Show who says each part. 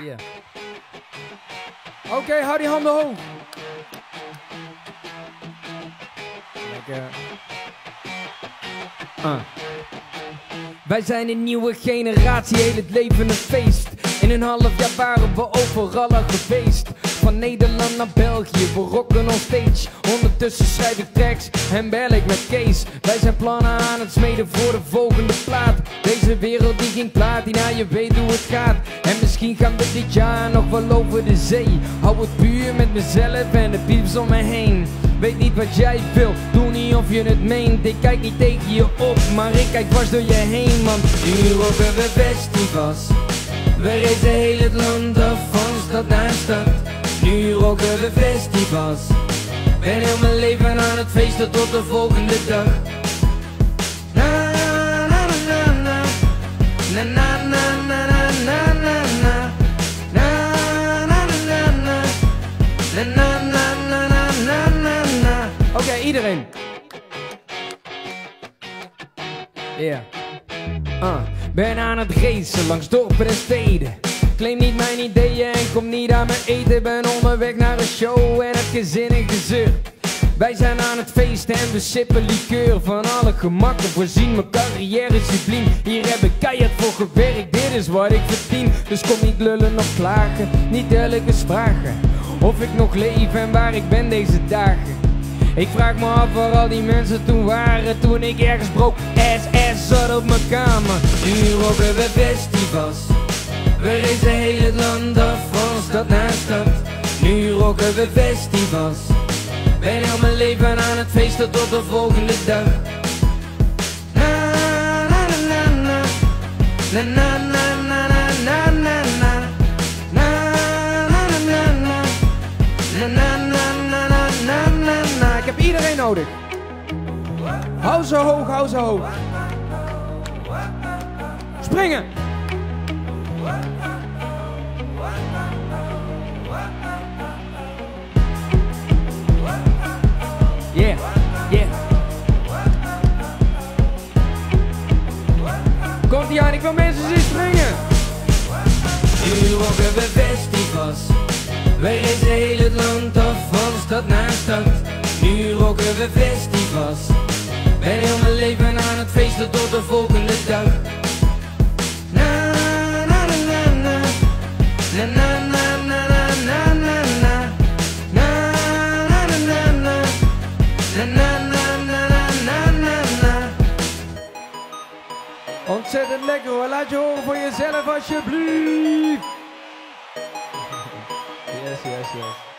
Speaker 1: Yeah. Oké, hou die handen hoog. Lekker. Wij zijn een nieuwe generatie, heel het leven een feest. In een half jaar waren we overal al geweest. Van Nederland naar België, we rocken on stage. Ondertussen schrijf ik tracks en bel ik met Kees. Wij zijn plannen aan het smeden voor de volgende plaat. Deze wereld die ging platina, je weet hoe het gaat. En misschien gaan we dit jaar nog wel over de zee. Hou het puur met mezelf en de pieps om me heen. Weet niet wat jij wil, doe niet of je het meent. Ik kijk niet tegen je op, maar ik kijk dwars door je heen. Want nu rocken we festivals. We reizen heel het land af, van stad naar stad. Nu rocken we festivals. Ben heel mijn leven aan het feesten tot de volgende dag. Na na na na na na na na na na na na na na na na na na. Oké, iedereen. Yeah. Ben aan het racen langs dorpen en steden. Claim niet mijn ideeën en kom niet aan mijn eten. Ben onderweg naar een show en heb geen zin in gezeur. Wij zijn aan het feesten en we sippen liqueur. Van alle gemakken voorzien, mijn carrière subliem. Hier heb ik keihard voor gewerkt, dit is wat ik verdien. Dus kom niet lullen of klagen, niet telkens vragen of ik nog leef en waar ik ben deze dagen. Ik vraag me af waar al die mensen toen waren, toen ik ergens broke ass zat op mijn kamer. Nu rocken we festivals. We reizen heel het land af, van stad naar stad. Nu rocken we festivals. Ben heel mijn leven aan het feesten tot de volgende dag. Na na na na na na na na na na na na na na na na na. Ik heb iedereen nodig. Hou zo hoog, hou zo hoog. Springen! Yeah, yeah. Komt ie aan, ik wil mensen zien springen. Nu rocken we festivals. Wij reizen heel het land af, van stad naar stad. Nu rocken we festivals. Ben heel mijn leven aan het feesten tot de volgende dag. Na na na na na na na na na na na na na na na na na. Ontzettend lekker hoor, laat je horen voor jezelf alsjeblieft. Yes, yes, yes.